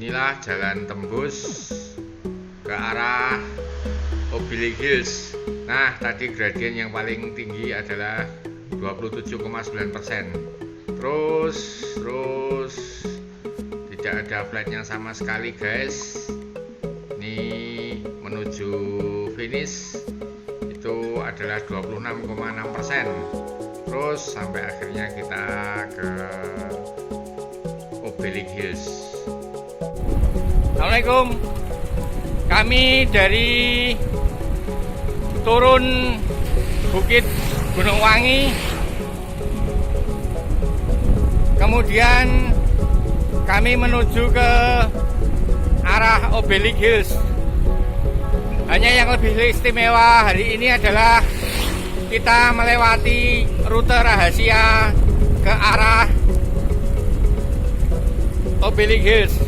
Inilah jalan tembus ke arah Obelik Hills. Nah, tadi gradien yang paling tinggi adalah 27,9%. Terus tidak ada flatnya sama sekali, guys. Ini menuju finish itu adalah 26,6%. Terus sampai akhirnya kita ke Obelik Hills. Assalamualaikum. Kami dari turun Bukit Gunung Wangi, kemudian kami menuju ke arah Obelik Hills. Hanya yang lebih istimewa hari ini adalah kita melewati rute rahasia ke arah Obelik Hills.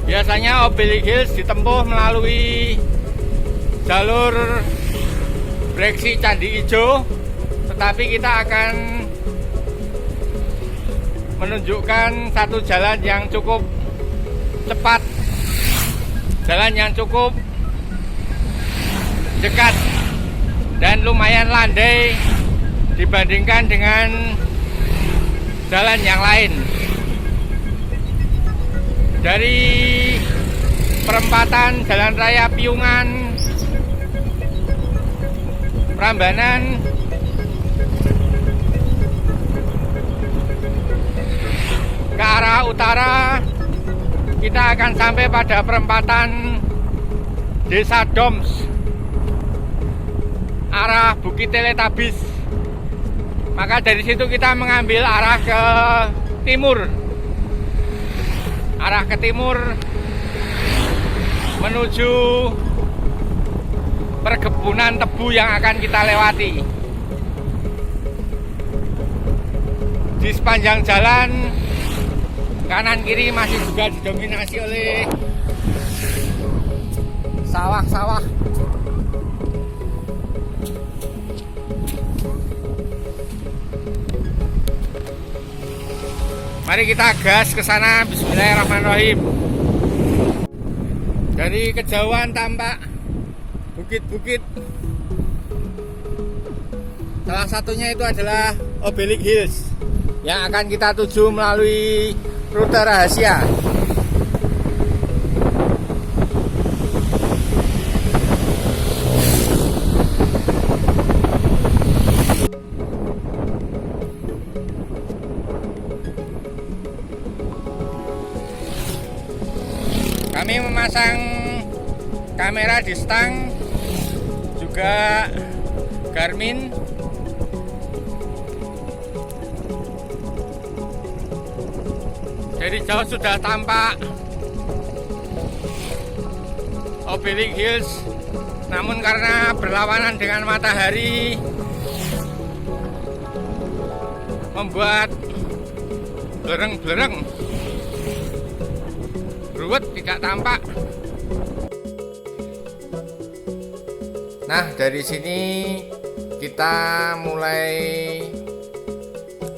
Biasanya Obelik Hills ditempuh melalui jalur Breksi Candi Ijo, tetapi kita akan menunjukkan satu jalan yang cukup cepat, jalan yang cukup dekat dan lumayan landai dibandingkan dengan jalan yang lain. Dari perempatan Jalan Raya Piungan, Prambanan, ke arah utara, kita akan sampai pada perempatan Desa Doms, arah Bukit Teletabis. Maka dari situ kita mengambil arah ke timur. Arah ke timur menuju perkebunan tebu yang akan kita lewati. Di sepanjang jalan kanan kiri masih juga didominasi oleh sawah-sawah. Mari kita gas ke sana. Bismillahirrahmanirrahim. Dari kejauhan tampak bukit-bukit. Salah satunya itu adalah Obelik Hills yang akan kita tuju melalui rute rahasia. Kami memasang kamera di stang, juga Garmin. Dari jauh sudah tampak Obelik Hills, namun karena berlawanan dengan matahari membuat blereng-blereng, ruwet, tidak tampak. Nah, dari sini kita mulai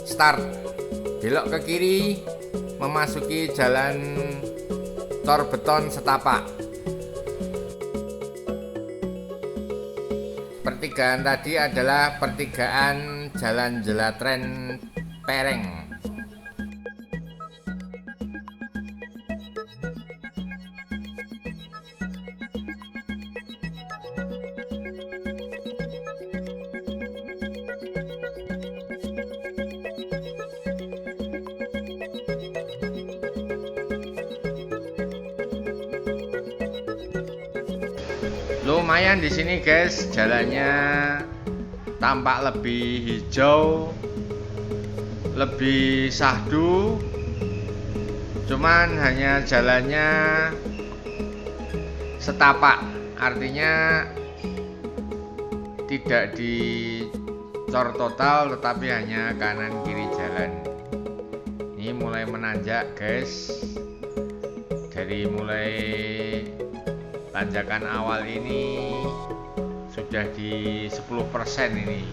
start, belok ke kiri memasuki jalan Tor Beton Setapak. Pertigaan tadi adalah pertigaan Jalan Jelatren Pereng. Lumayan di sini, guys, jalannya tampak lebih hijau, lebih sahdu. Cuman hanya jalannya setapak, artinya tidak dicor total, tetapi hanya kanan kiri jalan. Ini mulai menanjak, guys. Dari mulai tanjakan awal ini sudah di 10% ini.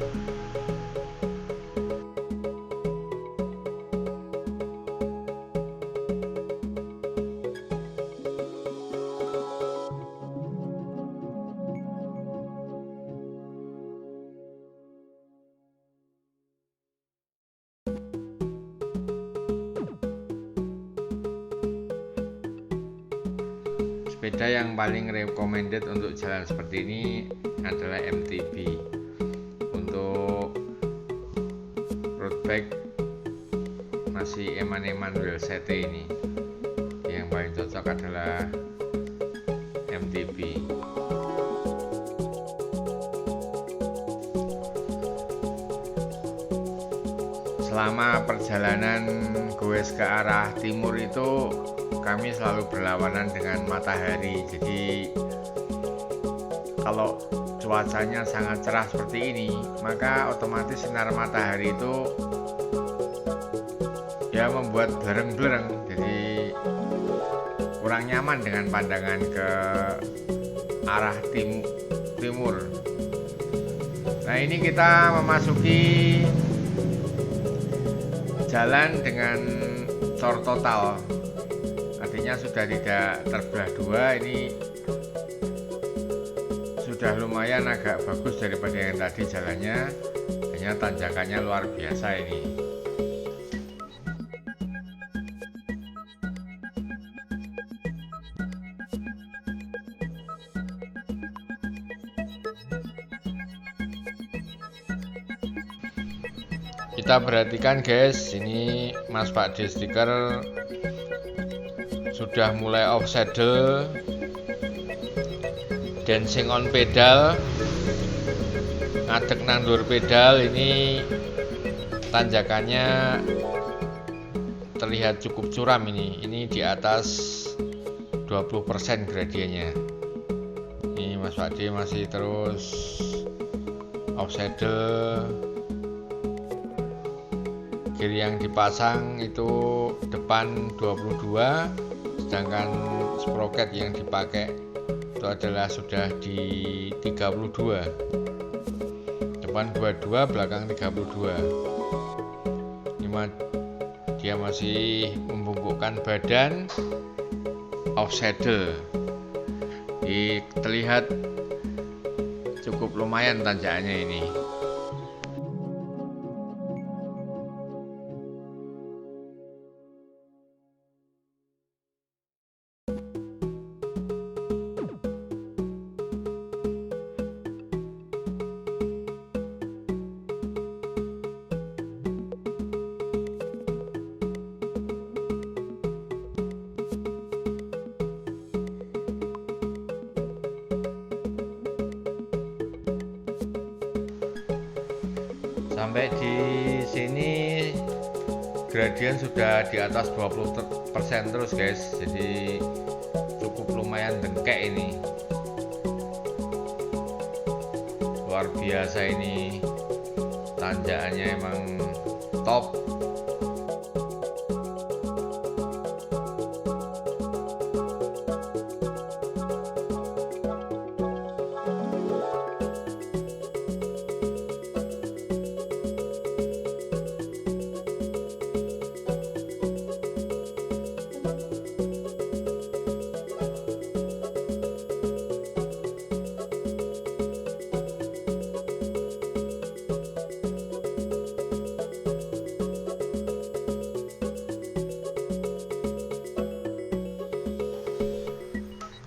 sepeda yang paling recommended untuk jalan seperti ini adalah MTB. Untuk road bike masih eman-eman wheelset ini. Yang paling cocok adalah MTB. Selama perjalanan goes ke arah timur itu kami selalu berlawanan dengan matahari. Jadi kalau cuacanya sangat cerah seperti ini, maka otomatis sinar matahari itu ya membuat blereng-blereng. Jadi kurang nyaman dengan pandangan ke arah timur. Nah, ini kita memasuki jalan dengan cor total, artinya sudah tidak terbelah dua. Ini sudah lumayan agak bagus daripada yang tadi jalannya, hanya tanjakannya luar biasa ini. Kita perhatikan guys, ini Mas Pak D stiker sudah mulai off saddle, dancing on pedal, ngadeg nandur pedal. Ini tanjakannya terlihat cukup curam ini di atas 20% gradiennya. Ini Mas Pak D masih terus off saddle. Gear yang dipasang itu depan 22, sedangkan sprocket yang dipakai itu adalah sudah di 32. Depan 22, belakang 32. Ini dia masih membungkukkan badan, off saddle. Terlihat cukup lumayan tanjakannya ini. Sampai di sini gradien sudah di atas 20% terus guys, jadi cukup lumayan dengkek ini, luar biasa ini, tanjakannya emang top.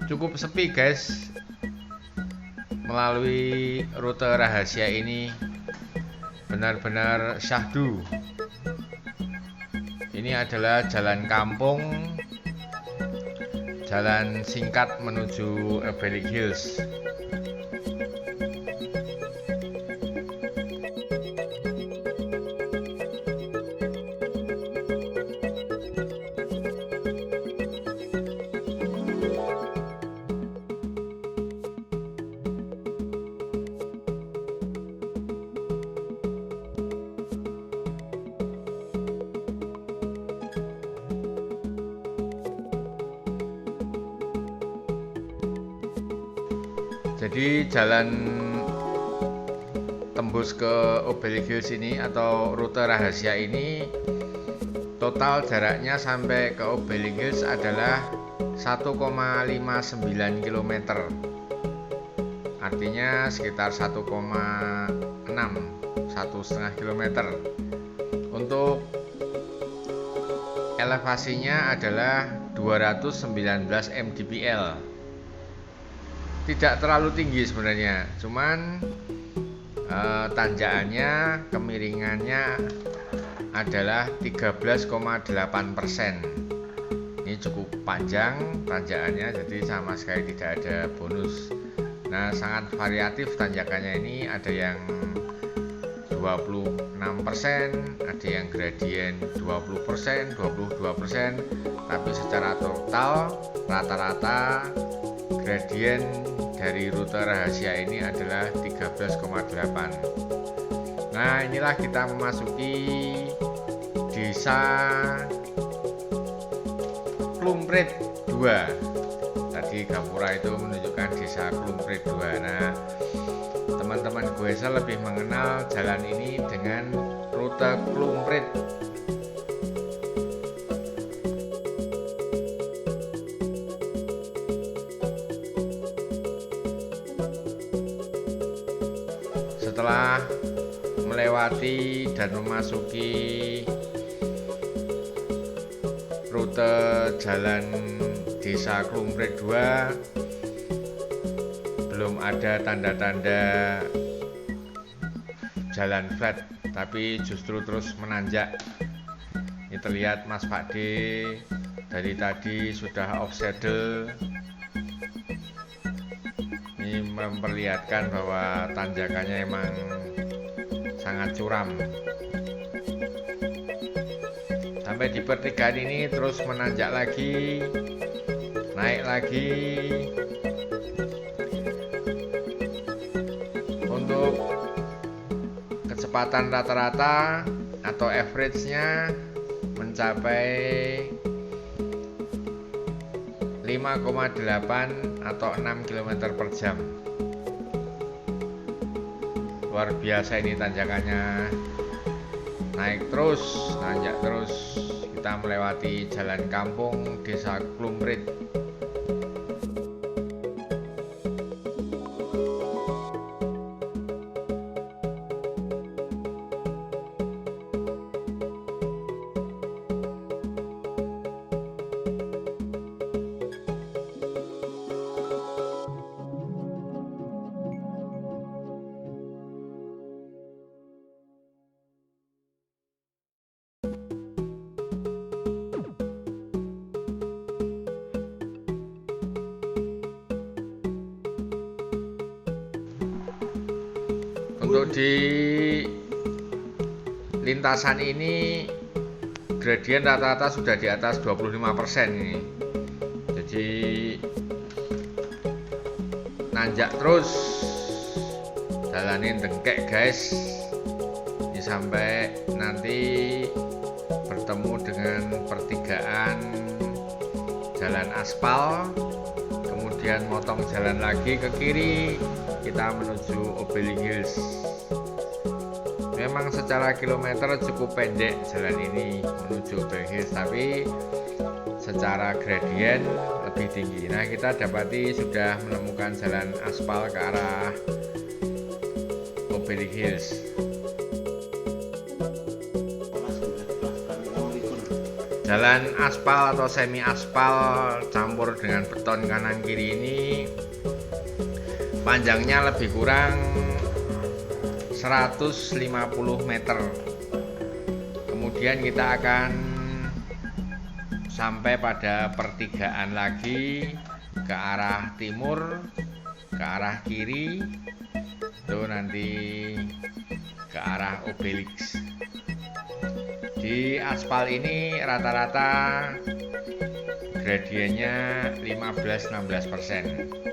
Cukup sepi guys, melalui rute rahasia ini benar-benar syahdu. Ini adalah jalan kampung, jalan singkat menuju Obelik Hills. Jadi jalan tembus ke Obelik Hills ini atau rute rahasia ini total jaraknya sampai ke Obelik Hills adalah 1,59 km. Artinya sekitar 1,6 km. Untuk elevasinya adalah 219 mdpl. tidak terlalu tinggi sebenarnya, cuman tanjakannya, kemiringannya adalah 13,8%. Ini cukup panjang tanjakannya, jadi sama sekali tidak ada bonus. Nah, sangat variatif tanjakannya ini, ada yang 26%, ada yang gradien 20%, 22%, tapi secara total rata-rata gradien dari rute rahasia ini adalah 13,8. Nah, inilah kita memasuki desa Klumprit 2. Tadi Gapura itu menunjukkan desa Klumprit 2. Nah, teman-teman Goesa lebih mengenal jalan ini dengan rute Klumprit. Setelah melewati dan memasuki rute jalan desa Klumprit 2, belum ada tanda-tanda jalan flat, tapi justru terus menanjak. Ini terlihat Mas Pakde dari tadi sudah off saddle. Ini memperlihatkan bahwa tanjakannya emang sangat curam. Sampai di pertigaan ini terus menanjak lagi, naik lagi. Untuk kecepatan rata-rata atau average-nya mencapai 5,8 atau 6 km per jam. Luar biasa ini tanjakannya, naik terus, nanjak terus. Kita melewati jalan kampung desa Klumprit. Untuk di lintasan ini gradien rata-rata sudah di atas 25% ini. Jadi nanjak terus, jalanin dengkek guys. Ini sampai nanti bertemu dengan pertigaan jalan aspal, kemudian motong jalan lagi ke kiri, kita menuju Obeling Hills. Memang secara kilometer cukup pendek jalan ini menuju Obeling Hills, tapi secara gradien lebih tinggi. Nah, kita dapati sudah menemukan jalan aspal ke arah Obeling Hills. Jalan aspal atau semi aspal campur dengan beton kanan kiri ini panjangnya lebih kurang 150 meter. Kemudian kita akan sampai pada pertigaan lagi ke arah timur, ke arah kiri, itu nanti ke arah Obelix. Di aspal ini rata-rata gradiennya 15-16%.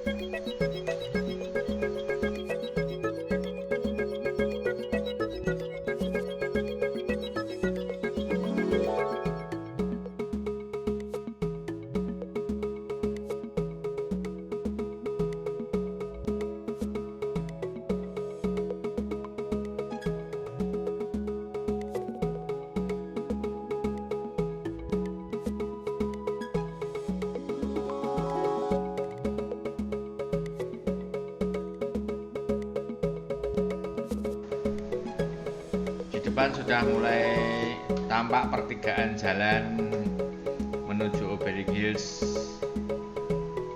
Depan sudah mulai tampak pertigaan jalan menuju Obeling Hills.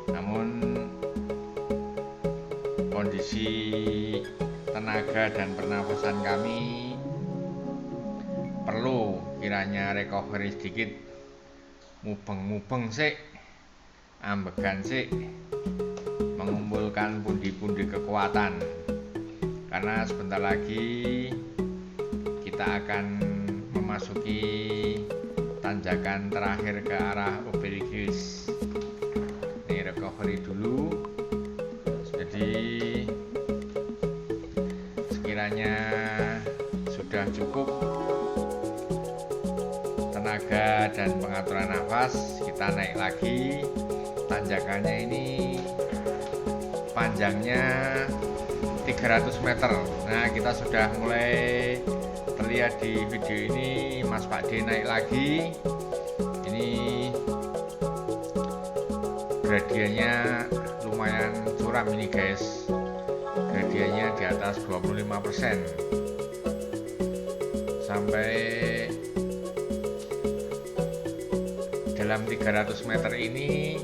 Namun kondisi tenaga dan pernafasan kami perlu kiranya recovery sedikit, mubeng-mubeng sik, ambegan sik, mengumpulkan pundi-pundi kekuatan, karena sebentar lagi kita akan memasuki tanjakan terakhir ke arah Obelisk Hills. Ini recovery dulu. Jadi sekiranya sudah cukup tenaga dan pengaturan nafas, kita naik lagi. Tanjakannya ini panjangnya 300 meter. Nah, kita sudah mulai terlihat di video ini Mas Pak D naik lagi. Ini gradiennya lumayan curam ini guys, gradiennya di atas 25%. Sampai dalam 300 meter ini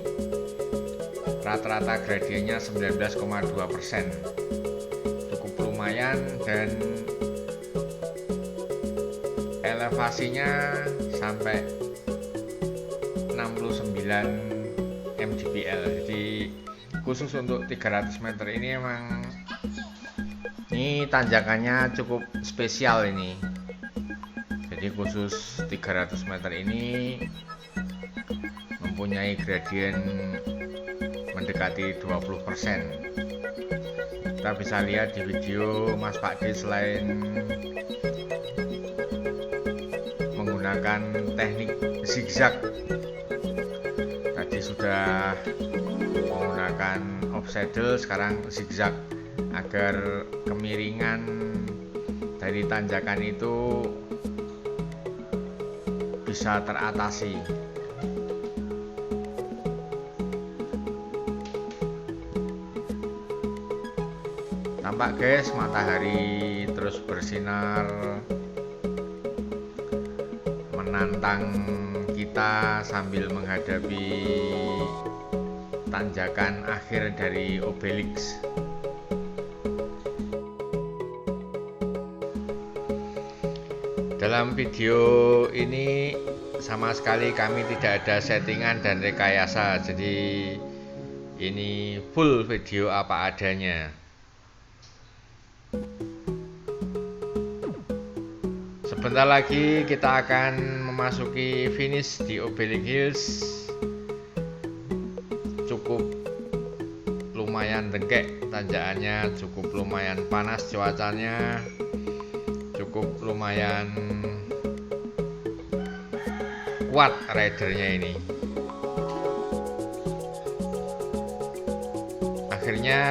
rata-rata gradiennya 19,2%, cukup lumayan, dan elevasinya sampai 69 mdpl. Jadi khusus untuk 300 meter ini emang ini tanjakannya cukup spesial ini. Jadi khusus 300 meter ini mempunyai gradien mendekati 20%. Kita bisa lihat di video Mas Pak D selain menggunakan teknik zigzag, tadi sudah menggunakan offsaddle, sekarang zigzag agar kemiringan dari tanjakan itu bisa teratasi. Tampak guys, matahari terus bersinar menantang kita sambil menghadapi tanjakan akhir dari Obelisk. Dalam video ini sama sekali kami tidak ada settingan dan rekayasa, jadi ini full video apa adanya. Sebentar lagi kita akan memasuki finish di Obelisk Hills. Cukup lumayan dengkek tanjakannya, cukup lumayan panas cuacanya, cukup lumayan kuat ridernya ini. Akhirnya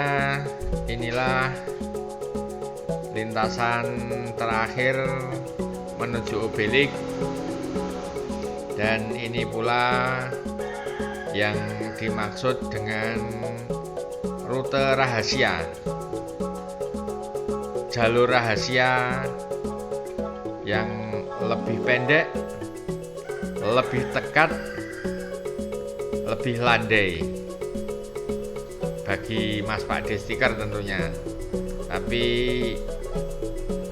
inilah lintasan terakhir menuju Obelisk, dan ini pula yang dimaksud dengan rute rahasia, jalur rahasia yang lebih pendek, lebih tekat, lebih landai bagi Mas Pak D Stiker tentunya. Tapi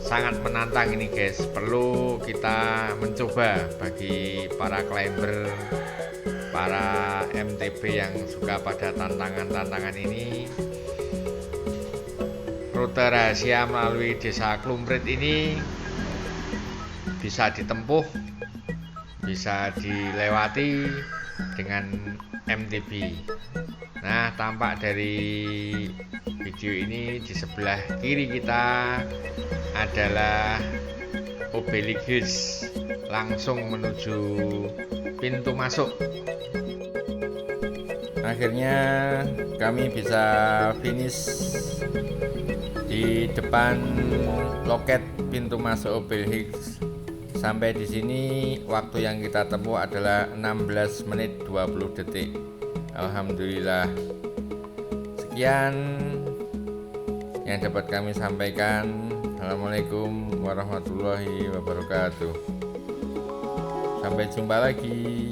sangat menantang ini guys, perlu kita mencoba bagi para climber, para MTB yang suka pada tantangan-tantangan ini. Rute rahasia melalui Desa Klumprit ini bisa ditempuh, bisa dilewati dengan MTB. Nah, tampak dari video ini di sebelah kiri kita adalah Obelisk Hills, langsung menuju pintu masuk. Akhirnya kami bisa finish di depan loket pintu masuk Obelisk Hills. Sampai di sini waktu yang kita tempuh adalah 16 menit 20 detik. Alhamdulillah. Sekian yang dapat kami sampaikan. Assalamualaikum warahmatullahi wabarakatuh. Sampai jumpa lagi.